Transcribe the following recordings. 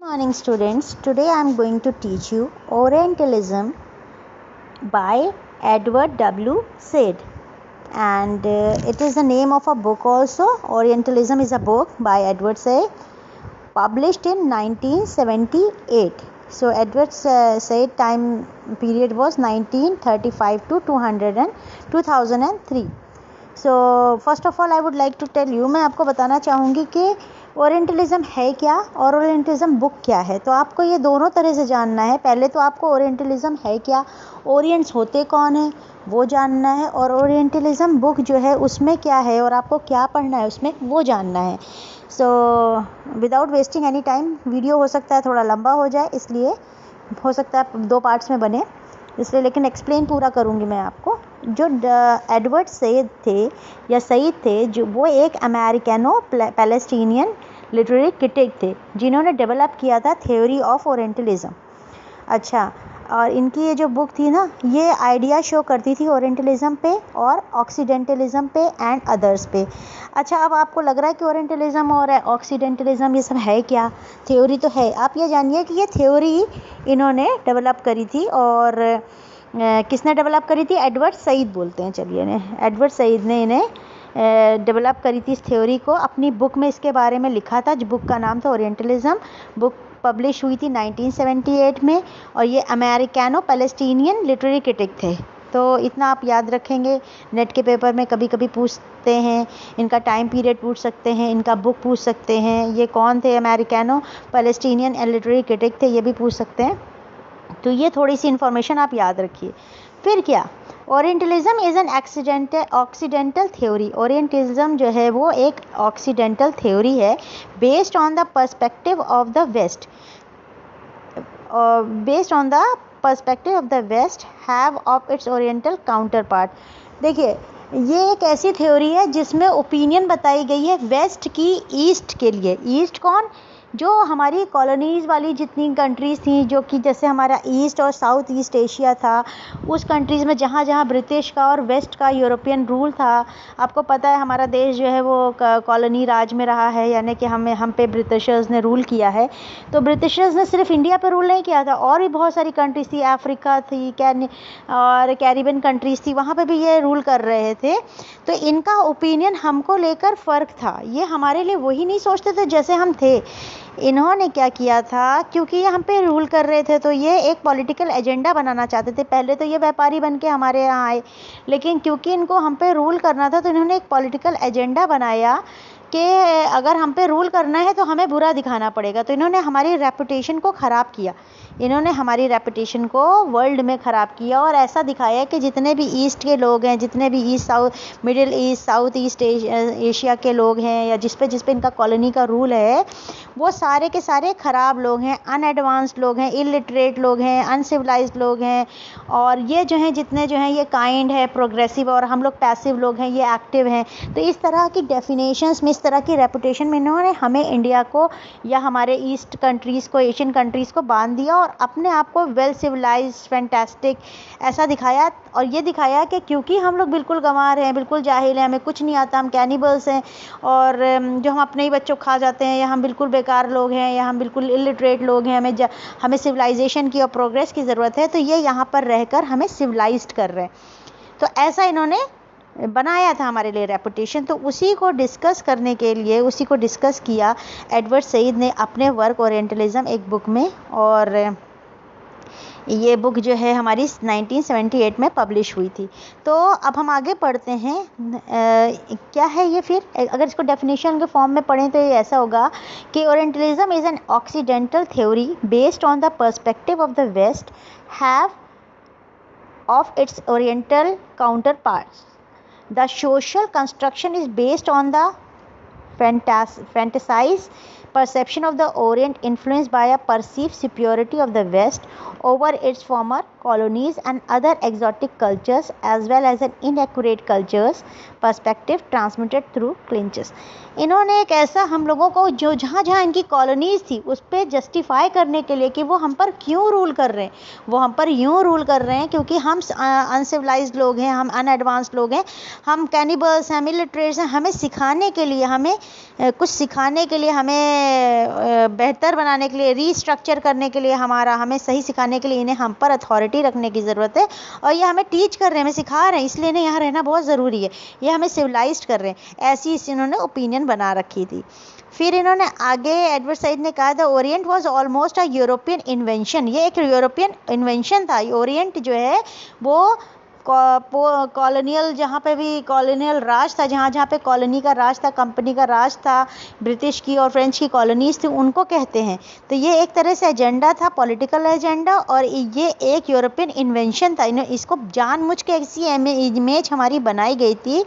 Morning students, today I am going to teach you Orientalism by Edward W. Said, and it is the name of a book also. Orientalism is a book by Edward Said, published in 1978. So Edward Said time period was 1935 to 2003. So first of all I would like to tell you, मैं आपको बताना चाहूँगी कि orientalism है क्या और orientalism book क्या है। तो आपको ये दोनों तरह से जानना है। पहले तो आपको ओरिएंटलिज्म है क्या, ओरिएंट्स होते कौन है, वो जानना है, और ओरिएंटलिज्म बुक जो है उसमें क्या है और आपको क्या पढ़ना है उसमें, वो जानना है। So without wasting any time, video हो सकता है थोड़ा लंबा हो जाए, इसलिए हो सकता है 2 पार्ट्स में बने, इसलिए लेकिन एक्सप्लेन पूरा करूँगी मैं आपको। जो एडवर्ड सईद थे या सईद थे, जो वो एक अमेरिकनो पैलेस्टीनियन लिटरेरी क्रिटिक थे जिन्होंने डेवलप किया था थ्योरी ऑफ ओरिएंटलिज्म। अच्छा, और इनकी ये जो बुक थी ना, ये आइडिया शो करती थी ओरिएंटलिज्म पे और ऑक्सीडेंटलिज्म पे एंड अदर्स पे। अच्छा, अब आपको लग रहा है कि ओरिएंटलिज्म और ऑक्सीडेंटलिज्म ये सब है क्या, थ्योरी तो है। आप ये जानिए कि ये थ्योरी इन्होंने डेवलप करी थी, और किसने डेवलप करी थी? एडवर्ड सईद बोलते हैं, चलिए इन्हें एडवर्ड सईद ने इन्हें डेवलप करी थी इस थ्योरी को। अपनी बुक में इसके बारे में लिखा था, जो बुक का नाम था ओरिएंटलिज्म। बुक पब्लिश हुई थी 1978 में, और ये अमेरिकानो पैलेस्टीनियन लिटरेरी क्रिटिक थे। तो इतना आप याद रखेंगे, नेट के पेपर में कभी कभी पूछते हैं, इनका टाइम पीरियड पूछ सकते हैं, इनका बुक पूछ सकते हैं, ये कौन थे, americano Palestinian and literary critic थे, ये भी पूछ सकते हैं। तो ये थोड़ी सी इन्फॉर्मेशन आप याद रखिए। फिर क्या, orientalism is an occidental theory. Orientalism जो है वो एक ऑक्सीडेंटल थ्योरी है, based on the perspective of the West, have of its oriental counterpart. देखिए, ये एक ऐसी थ्योरी है जिसमें ओपिनियन बताई गई है वेस्ट की ईस्ट के लिए। ईस्ट कौन? जो हमारी कॉलोनीज़ वाली जितनी कंट्रीज़ थी, जो कि जैसे हमारा ईस्ट और साउथ ईस्ट एशिया था, उस कंट्रीज़ में जहाँ जहाँ ब्रिटिश का और वेस्ट का यूरोपियन रूल था। आपको पता है हमारा देश जो है वो कॉलोनी राज में रहा है, यानी कि हम पे ब्रिटिशर्स ने रूल किया है। तो ब्रिटिशर्स ने सिर्फ इंडिया पर रूल नहीं किया था, और भी बहुत सारी कंट्रीज़ थी, अफ्रीका थी, और कैरिबियन कंट्रीज़ थी, वहाँ पर भी ये रूल कर रहे थे। तो इनका ओपिनियन हमको लेकर फ़र्क था, ये हमारे लिए वही नहीं सोचते थे जैसे हम थे। इन्होंने क्या किया था, क्योंकि ये हम पे रूल कर रहे थे, तो ये एक पॉलिटिकल एजेंडा बनाना चाहते थे। पहले तो ये व्यापारी बन के हमारे यहाँ आए, लेकिन क्योंकि इनको हम पे रूल करना था, तो इन्होंने एक पॉलिटिकल एजेंडा बनाया कि अगर हम पे रूल करना है तो हमें बुरा दिखाना पड़ेगा। तो इन्होंने हमारी रेपुटेशन को ख़राब किया, इन्होंने हमारी रेपुटेशन को वर्ल्ड में ख़राब किया, और ऐसा दिखाया कि जितने भी ईस्ट के लोग हैं, जितने भी east south, middle east, south east Asia के लोग हैं, या जिस पे इनका कॉलोनी का रूल है, वो सारे के सारे ख़राब लोग हैं, अनएडवांस्ड लोग हैं, इलिटरेट लोग हैं, अनसिविलाइज्ड लोग हैं। और ये जो हैं जितने जो हैं, ये काइंड है, प्रोग्रेसिव, और हम लोग पैसिव लोग हैं, ये एक्टिव हैं। तो इस तरह की डेफिनेशंस में, इस तरह की रेपुटेशन में इन्होंने हमें, इंडिया को या हमारे ईस्ट कंट्रीज़ को, एशियन कंट्रीज़ को बांध दिया, और अपने आप को वेल सिविलाइज्ड, फैंटास्टिक ऐसा दिखाया। और ये दिखाया कि क्योंकि हम लोग बिल्कुल गंवार हैं, बिल्कुल जाहिल हैं, हमें कुछ नहीं आता, हम कैनिबल्स हैं, और जो हम अपने ही बच्चों को खा जाते हैं, या हम बिल्कुल बेकार लोग हैं, या हम बिल्कुल इलिटरेट लोग हैं, हमें सिविलाइजेशन की और प्रोग्रेस की ज़रूरत है, तो ये यहाँ पर रहकर हमें सिविलाइज्ड कर रहे हैं। तो ऐसा इन्होंने बनाया था हमारे लिए रेपुटेशन। तो उसी को डिस्कस करने के लिए, उसी को डिस्कस किया एडवर्ड सईद ने अपने वर्क ओरिएंटलिज्म एक बुक में, और ये बुक जो है हमारी 1978 में पब्लिश हुई थी। तो अब हम आगे पढ़ते हैं, क्या है ये। फिर अगर इसको डेफिनेशन के फॉर्म में पढ़ें तो ये ऐसा होगा कि orientalism is an occidental theory based on the perspective of the West, have of its oriental counterparts. The social construction is based on the fantasized perception of the Orient, influenced by a perceived superiority of the West over its former colonies and other exotic cultures, as well as an inaccurate cultures perspective transmitted through clinches. इन्होंने एक ऐसा हम लोगों को, जो जहाँ जहाँ इनकी कॉलोनीज़ थी, उस पर जस्टिफाई करने के लिए कि वो हम पर क्यों रूल कर रहे हैं। वो हम पर यूँ रूल कर रहे हैं क्योंकि हम अनसिविलाइज्ड लोग हैं, हम अनएडवांस्ड लोग हैं, हम कैनिबल्स हैं, इलिटरेट्स हैं। हमें सिखाने के लिए, हमें कुछ सिखाने के लिए हमें बेहतर बनाने के लिए, रीस्ट्रक्चर करने के लिए, हमें सही सिखाने के लिए इन्हें हम पर अथॉरिटी रखने की ज़रूरत है। और ये हमें टीच कर रहे हैं, हमें सिखा रहे हैं, इसलिए इन्हें यहाँ रहना बहुत ज़रूरी है। ये हमें सिविलाइज्ड कर रहे हैं, ऐसी इन्होंने ओपिनियन बना रखी थी। फिर इन्होंने आगे एडवर्ड सईद ने कहा, the Orient was almost a European invention. ये एक यूरोपियन इन्वेंशन था। ओरिएंट जो है वो कॉलोनियल, जहाँ पे भी कॉलोनियल राज था, जहाँ जहाँ पे कॉलोनी का राज था, कंपनी का राज था, ब्रिटिश की और फ्रेंच की कॉलोनीज थी, उनको कहते हैं। तो ये एक तरह से एजेंडा था, पॉलिटिकल एजेंडा, और ये एक यूरोपियन इन्वेंशन था। इसको जानबूझ के ऐसी इमेज हमारी बनाई गई थी,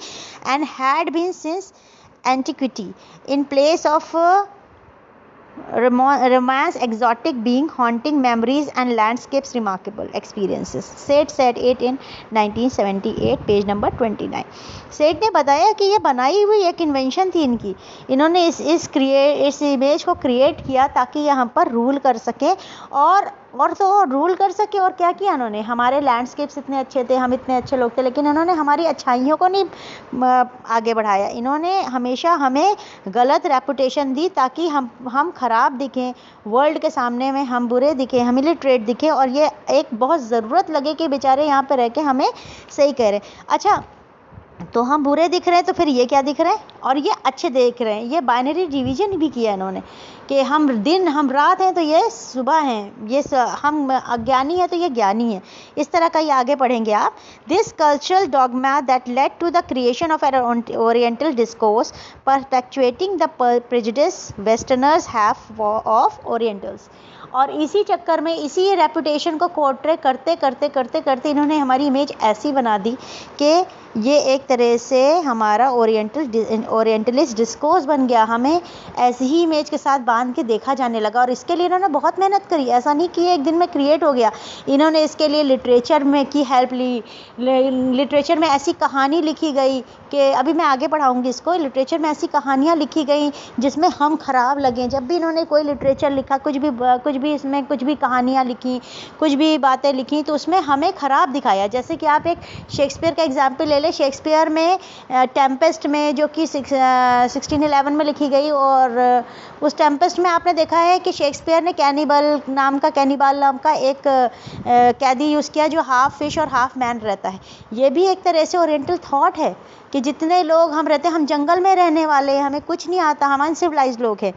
and had been since antiquity in place of romance, exotic being, haunting memories and landscapes, remarkable experiences. Said said it in 1978, page number 29। सेठ ने बताया कि ये बनाई हुई एक इन्वेंशन थी इनकी। इन्होंने इस इमेज को क्रिएट किया ताकि ये हम पर रूल कर सके, और तो रूल कर सके। और क्या किया उन्होंने, हमारे लैंडस्केप्स इतने अच्छे थे, हम इतने अच्छे लोग थे, लेकिन इन्होंने हमारी अच्छाइयों को नहीं आगे बढ़ाया। इन्होंने हमेशा हमें गलत रेपुटेशन दी ताकि हम ख़राब दिखें, वर्ल्ड के सामने में हम बुरे दिखें, हम इलिटरेट दिखें, और ये एक बहुत ज़रूरत लगे कि बेचारे यहाँ पर रह के हमें सही कह रहे हैं। अच्छा, तो हम बुरे दिख रहे हैं, तो फिर ये क्या दिख रहे हैं, और ये अच्छे दिख रहे हैं। ये बाइनरी डिवीजन भी किया इन्होंने कि हम दिन, हम रात हैं तो ये सुबह हैं, ये हम अज्ञानी हैं तो ये ज्ञानी है। इस तरह का ये आगे पढ़ेंगे आप। This cultural dogma that led to the creation of an oriental discourse perpetuating the prejudice westerners have of orientals. और इसी चक्कर में, इसी रेपुटेशन को पोर्ट्रे करते करते करते करते इन्होंने हमारी इमेज ऐसी बना दी कि ये एक तरह से हमारा ओरिएंटलिस्ट डिस्कोर्स बन गया। हमें ऐसी ही इमेज के साथ बांध के देखा जाने लगा, और इसके लिए इन्होंने बहुत मेहनत करी। ऐसा नहीं कि एक दिन में क्रिएट हो गया। इन्होंने इसके लिए लिटरेचर में की हेल्प ली। लिटरेचर में ऐसी कहानी लिखी गई कि अभी मैं आगे पढ़ाऊँगी इसको। लिटरेचर में ऐसी कहानियाँ लिखी गई जिसमें हम ख़राब लगें। जब भी इन्होंने कोई लिटरेचर लिखा, कुछ भी इसमें कुछ भी कहानियाँ लिखी, कुछ भी बातें लिखी, तो उसमें हमें ख़राब दिखाया। जैसे कि आप एक शेक्सपियर का एग्जाम्पल ले लें। शेक्सपियर में टेम्पेस्ट में, जो कि 1611 में लिखी गई, और उस टेम्पेस्ट में आपने देखा है कि शेक्सपियर ने कैनिबल नाम का एक कैदी यूज़ किया जो हाफ फिश और हाफ मैन रहता है। ये भी एक तरह से ओरिएंटल थॉट है कि जितने लोग हम रहते हैं, हम जंगल में रहने वाले हैं, हमें कुछ नहीं आता, हम अनसिविलाइज्ड लोग हैं।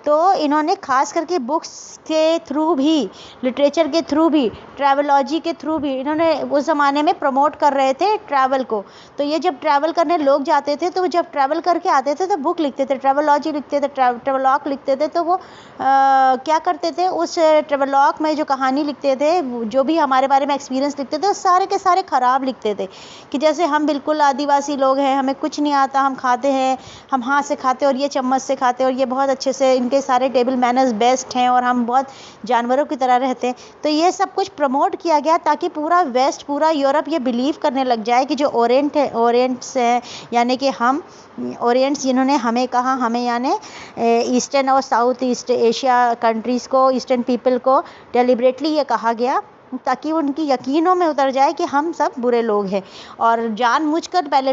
तो इन्होंने खास करके बुक्स के थ्रू भी, लिटरेचर के थ्रू भी, ट्रैवलॉजी के थ्रू भी, इन्होंने उस ज़माने में प्रमोट कर रहे थे ट्रैवल को। तो ये जब ट्रैवल करने लोग जाते थे, तो जब ट्रैवल करके आते थे तो बुक लिखते थे, ट्रैवलॉजी लिखते थे, ट्रैवलॉग लिखते थे। तो वो क्या करते थे, उस ट्रैवलॉग में जो कहानी लिखते थे, जो भी हमारे बारे में एक्सपीरियंस लिखते थे, सारे के सारे ख़राब लिखते थे कि जैसे हम बिल्कुल आदिवासी लोग हैं, हमें कुछ नहीं आता, हम खाते हैं, हम हाथ से खाते और ये चम्मच से खाते, और ये बहुत अच्छे से, इनके सारे टेबल मैनर्स बेस्ट हैं, और हम बहुत जानवरों की तरह रहते हैं। तो ये सब कुछ प्रमोट किया गया ताकि पूरा वेस्ट, पूरा यूरोप ये बिलीव करने लग जाए कि जो ओरिएंट्स हैं, यानी कि हम ओरिएंट्स, जिन्होंने हमें कहा, हमें यानी ईस्टर्न और साउथ ईस्ट एशिया कंट्रीज़ को, ईस्टर्न पीपल को डेलिबरेटली ये कहा गया ताकि उनकी यकीनों में उतर जाए कि हम सब बुरे लोग हैं। और जानबूझकर पहले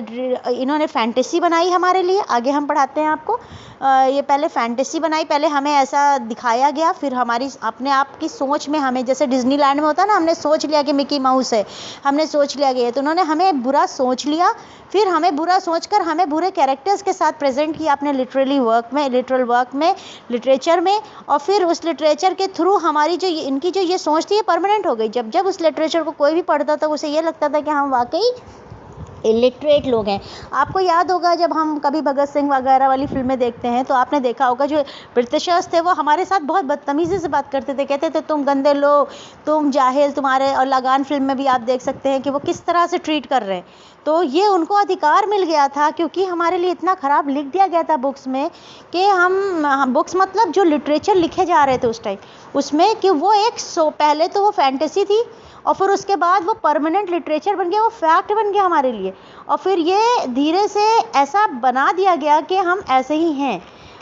इन्होंने फैंटेसी बनाई हमारे लिए। आगे हम पढ़ाते हैं आपको। ये पहले फैंटेसी बनाई, पहले हमें ऐसा दिखाया गया, फिर हमारी अपने आप की सोच में हमें, जैसे डिज्नीलैंड में होता है ना, हमने सोच लिया कि मिकी माउस है, हमने सोच लिया कि, तो उन्होंने हमें बुरा सोच लिया, फिर हमें बुरा सोचकर हमें बुरे कैरेक्टर्स के साथ प्रेजेंट किया अपने लिटरल वर्क में, लिटरेचर में। और फिर उस लिटरेचर के थ्रू हमारी जो इनकी जो ये सोच थी, ये परमानेंट हो गई। जब उस लिटरेचर को कोई भी पढ़ता था, उसे ये लगता था कि हम वाकई इलिटरेट लोग हैं। आपको याद होगा, जब हम कभी भगत सिंह वगैरह वाली फिल्में देखते हैं, तो आपने देखा होगा जो ब्रिटिशर्स थे वो हमारे साथ बहुत बदतमीज़ी से बात करते थे, कहते थे तुम गंदे लोग, तुम जाहिल, तुम्हारे। और लगान फिल्म में भी आप देख सकते हैं कि वो किस तरह से ट्रीट कर रहे हैं। तो ये उनको अधिकार मिल गया था, क्योंकि हमारे लिए इतना ख़राब लिख दिया गया था बुक्स में कि हम बुक्स मतलब जो लिटरेचर लिखे जा रहे थे उस टाइम, उसमें कि वो पहले तो वो फैंटेसी थी, और फिर उसके बाद वो परमानेंट लिटरेचर बन गया, वो फैक्ट बन गया हमारे लिए। और फिर ये धीरे से ऐसा बना दिया गया कि हम ऐसे ही हैं,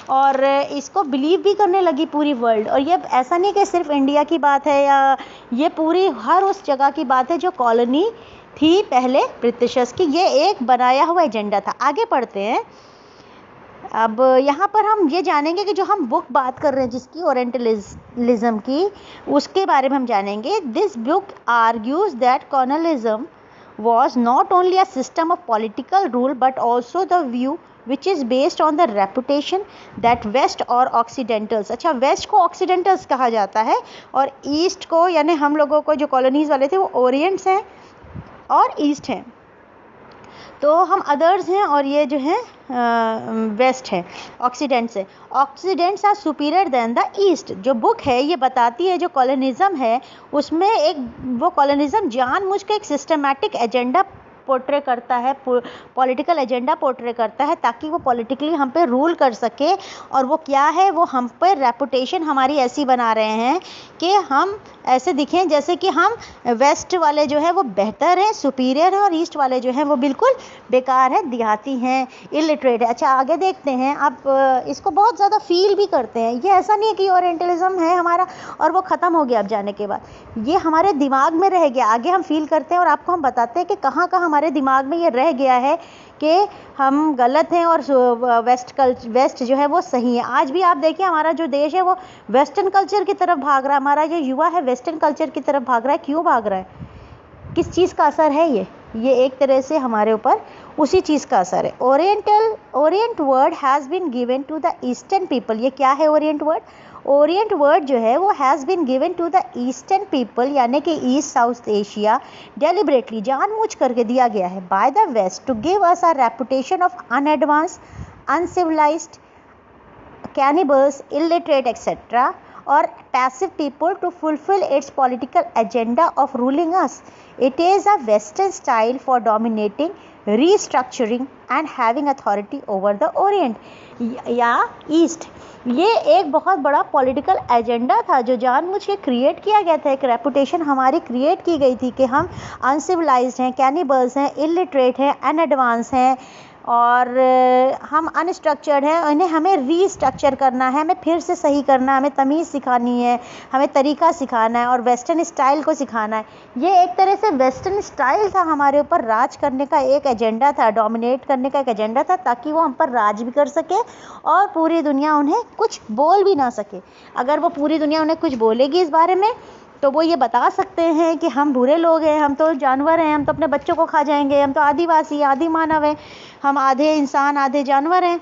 और इसको बिलीव भी करने लगी पूरी वर्ल्ड। और ये ऐसा नहीं कि सिर्फ इंडिया की बात है, या ये पूरी हर उस जगह की बात है जो कॉलोनी थी पहले ब्रिटिशर्स की। ये एक बनाया हुआ एजेंडा था। आगे पढ़ते हैं। अब यहाँ पर हम ये जानेंगे कि जो हम बुक बात कर रहे हैं जिसकी ओरिएंटलिज्म की, उसके बारे में हम जानेंगे। This book argues that colonialism was not only a system of political rule but also the view which is based on the reputation that west or occidentals, अच्छा वेस्ट को occidentals कहा जाता है और ईस्ट को, यानी हम लोगों को जो कॉलोनीज वाले थे वो ओरिएंट्स हैं और ईस्ट हैं, तो हम अदर्स हैं और ये जो हैं वेस्ट है, ऑक्सीडेंट्स है। Occidents are superior than the East. जो बुक है ये बताती है जो कॉलोनिज्म है उसमें एक वो कॉलोनिज्म जानबूझ के एक सिस्टमैटिक एजेंडा पोर्ट्रे करता है, पॉलिटिकल एजेंडा पोर्ट्रे करता है ताकि वो पॉलिटिकली हम पे रूल कर सके। और वो क्या है, वो हम पे रेपुटेशन हमारी ऐसी बना रहे हैं कि हम ऐसे दिखें जैसे कि हम वेस्ट वाले जो है वो बेहतर हैं, सुपीरियर हैं, और ईस्ट वाले जो हैं वो बिल्कुल बेकार हैं, देहाती हैं, इलिटरेट है। अच्छा आगे देखते हैं, आप इसको बहुत ज़्यादा फील भी करते हैं। ये ऐसा नहीं है कि ओरिएंटलिज्म है हमारा और वो ख़त्म हो गया अब जाने के बाद, ये हमारे दिमाग में रह गया। आगे हम फील करते हैं और आपको हम बताते हैं कि कहाँ कहाँ हमारे दिमाग में ये रह गया है कि हम गलत हैं और वेस्ट जो है वो सही है। आज भी आप देखिए हमारा जो देश है वो वेस्टर्न कल्चर की तरफ भाग रहा है, हमारा जो युवा है वेस्टर्न कल्चर की तरफ भाग रहा है। क्यों भाग रहा है, किस चीज़ का असर है ये एक तरह से हमारे ऊपर उसी चीज़ का असर है। Orient word has been given to the eastern people. ये क्या है ओरिएंट वर्ड? ओरिएंट वर्ड जो है वो has been given to the eastern people, यानी कि ईस्ट साउथ एशिया, डेलिबरेटली जानबूझ करके दिया गया है by the west to give us a reputation of unadvanced, uncivilised, cannibals, illiterate etcetera or passive people to fulfill its political agenda of ruling us. It is a Western style for dominating, restructuring and having authority over the Orient या East। ये एक बहुत बड़ा political agenda था जो जानबूझ के create किया गया था। एक रेपुटेशन हमारी क्रिएट की गई थी कि हम अनसिविलाइज्ड हैं, कैनिबल्स हैं, इलिटरेट हैं, अनएडवांस हैं और हम अनस्ट्रक्चर्ड हैं। इन्हें हमें रीस्ट्रक्चर करना है, हमें फिर से सही करना है, हमें तमीज़ सिखानी है, हमें तरीका सिखाना है और वेस्टर्न स्टाइल को सिखाना है। ये एक तरह से वेस्टर्न स्टाइल था, हमारे ऊपर राज करने का एक एजेंडा था, डोमिनेट करने का एक एजेंडा था ताकि वो हम पर राज भी कर सके और पूरी दुनिया उन्हें कुछ बोल भी ना सके। अगर वो पूरी दुनिया उन्हें कुछ बोलेगी इस बारे में तो वो ये बता सकते हैं कि हम बुरे लोग हैं, हम तो जानवर हैं, हम तो अपने बच्चों को खा जाएंगे, हम तो आदिवासी, आदि मानव हैं, हम आधे इंसान आधे जानवर हैं।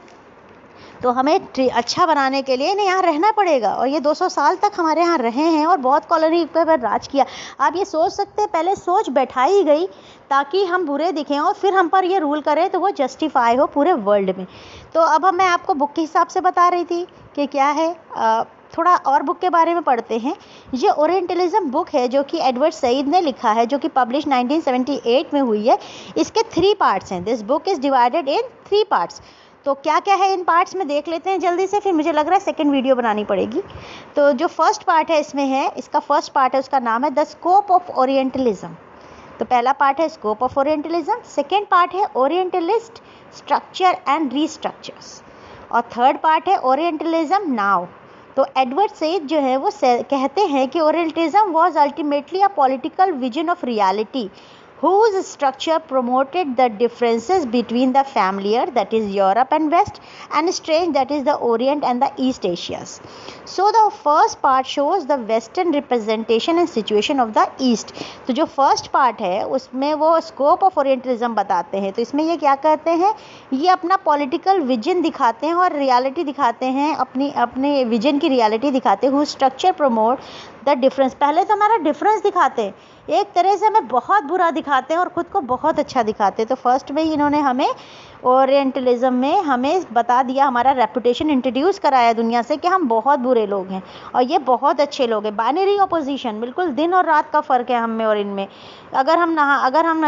तो हमें अच्छा बनाने के लिए इन्हें यहाँ रहना पड़ेगा। और ये 200 साल तक हमारे यहाँ रहे हैं और बहुत कॉलोनी पर राज किया। आप ये सोच सकते हैं, पहले सोच बैठाई गई ताकि हम बुरे दिखें और फिर हम पर ये रूल करें तो वो जस्टिफाई हो पूरे वर्ल्ड में। तो अब मैं आपको बुक के हिसाब से बता रही थी कि क्या है। थोड़ा और बुक के बारे में पढ़ते हैं। ये ओरिएंटलिज्म बुक है जो कि एडवर्ड सईद ने लिखा है, जो कि पब्लिश 1978 में हुई है। इसके 3 पार्ट्स हैं। This book is divided in 3 parts. तो क्या क्या है इन पार्ट्स में देख लेते हैं जल्दी से, फिर मुझे लग रहा है सेकंड वीडियो बनानी पड़ेगी। तो जो फर्स्ट पार्ट है इसमें है, इसका फर्स्ट पार्ट है, उसका नाम है द स्कोप ऑफ ओरिएंटलिज्म। तो पहला पार्ट है scope of orientalism, second part है ओरिएंटलिस्ट स्ट्रक्चर एंड रीस्ट्रक्चर्स और थर्ड पार्ट है ओरिएंटलिज्म नाउ। तो एडवर्ड सईद जो है वो कहते हैं कि orientalism was ultimately a political vision of reality whose structure promoted the differences between the familiar, that is Europe and West, and strange, that is the Orient and the East Asias. So the first part shows the Western representation and situation of the East. तो जो first part है उसमें वो scope of Orientalism बताते हैं। तो इसमें ये क्या कहते हैं, ये अपना political vision दिखाते हैं और reality दिखाते हैं, अपने vision की reality दिखाते हैं। whose structure promote the difference, पहले तो हमारा difference दिखाते हैं, एक तरह से हमें बहुत बुरा दिखाते हैं और ख़ुद को बहुत अच्छा दिखाते हैं। तो फर्स्ट में ही इन्होंने हमें ओरिएंटलिज्म में हमें बता दिया, हमारा रेपुटेशन इंट्रोड्यूस कराया दुनिया से कि हम बहुत बुरे लोग हैं और ये बहुत अच्छे लोग हैं। बाइनरी ऑपोजिशन, बिल्कुल दिन और रात का फ़र्क है हम में और इनमें। अगर हम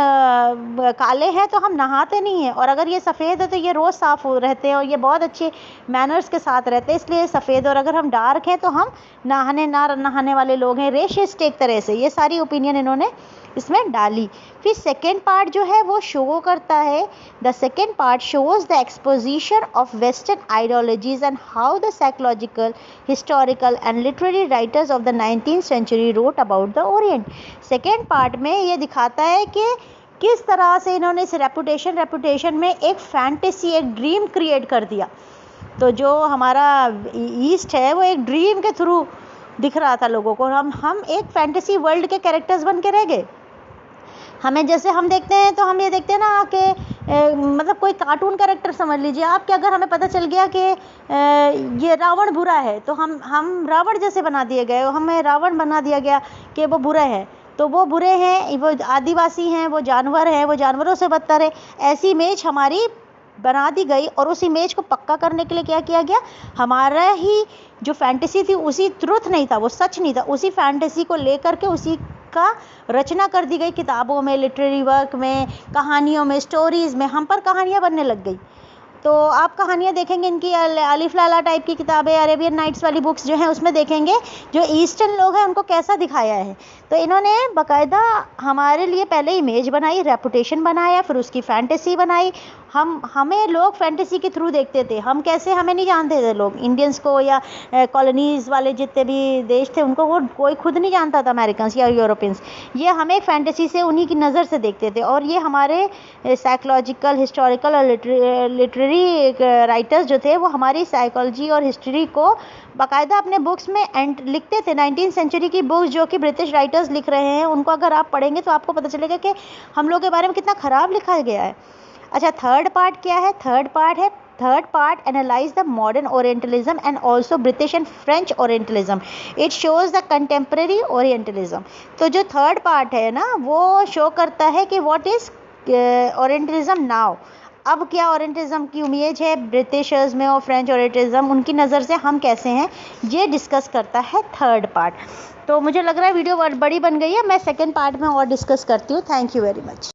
काले हैं तो हम नहाते नहीं हैं, और अगर ये सफ़ेद है तो ये रोज़ साफ़ रहते हैं और ये बहुत अच्छे मैनर्स के साथ रहते हैं, इसलिए सफ़ेद। और अगर हम डार्क हैं तो हम ना नहाने वाले लोग हैं, रेशिस्ट एक तरह से। ये सारी ओपिनियन इन्होंने इसमें डाली। फिर सेकेंड पार्ट जो है वो शो करता है, the second part shows the exposition of western ideologies and how the psychological, historical and literary writers of the 19th century wrote about the Orient. Second part में ये दिखाता है कि किस तरह से इन्होंने इस रेपुटेशन में एक फैंटेसी, एक ड्रीम क्रिएट कर दिया तो जो हमारा ईस्ट है वो एक ड्रीम के थ्रू दिख रहा था लोगों को। हम एक फैंटेसी वर्ल्ड के कैरेक्टर्स बन के रह गए। हमें जैसे हम देखते हैं तो हम ये देखते हैं ना कि मतलब कोई कार्टून कैरेक्टर समझ लीजिए आप, कि अगर हमें पता चल गया कि ये रावण बुरा है तो हम रावण जैसे बना दिए गए, हमें रावण बना दिया गया कि वो बुरा है, तो वो बुरे हैं, वो आदिवासी हैं, वो जानवर हैं, वो जानवरों से बदतर है। ऐसी इमेज हमारी बना दी गई और उस इमेज को पक्का करने के लिए क्या किया गया, हमारा ही जो फैंटेसी थी उसी ट्रुथ नहीं था, वो सच नहीं था, उसी फैंटेसी को लेकर के उसी का रचना कर दी गई किताबों में, लिटरेरी वर्क में, कहानियों में, स्टोरीज़ में। हम पर कहानियाँ बनने लग गई। तो आप कहानियाँ देखेंगे इनकी अलिफ लैला टाइप की किताबें, अरेबियन नाइट्स वाली बुक्स जो हैं उसमें देखेंगे जो ईस्टर्न लोग हैं उनको कैसा दिखाया है। तो इन्होंने बाकायदा हमारे लिए पहले इमेज बनाई, रेपुटेशन बनाया, फिर उसकी फैंटेसी बनाई। हमें लोग फैंटेसी के थ्रू देखते थे। हम कैसे, हमें नहीं जानते थे लोग इंडियंस को, या कॉलोनीज़ वाले जितने भी देश थे उनको, वो कोई खुद नहीं जानता था, अमेरिकन्स या यूरोपियंस। ये हमें एक फैंटेसी से उन्हीं की नज़र से देखते थे। और ये हमारे साइकोलॉजिकल, हिस्टोरिकल और लिटरेरी राइटर्स जो थे वो हमारी साइकोलॉजी और हिस्ट्री को बाकायदा अपने बुक्स में लिखते थे। 19th सेंचुरी की बुक्स जो कि ब्रिटिश राइटर्स लिख रहे हैं उनको अगर आप पढ़ेंगे तो आपको पता चलेगा कि हम लोग के बारे में कितना ख़राब लिखा गया है। अच्छा, थर्ड पार्ट क्या है? Third part analyse the modern orientalism and also British and French orientalism. It shows the contemporary orientalism. तो जो थर्ड पार्ट है ना वो शो करता है कि व्हाट इज़ ओरिएंटलिज्म नाउ। अब क्या ओरिएंटलिज्म की इमेज है ब्रिटिशर्स में और फ्रेंच ओरिएंटलिज्म, उनकी नज़र से हम कैसे हैं, ये डिस्कस करता है थर्ड पार्ट। तो मुझे लग रहा है वीडियो बड़ी बन गई है, मैं सेकेंड पार्ट में और डिस्कस करती हूँ। Thank you very much.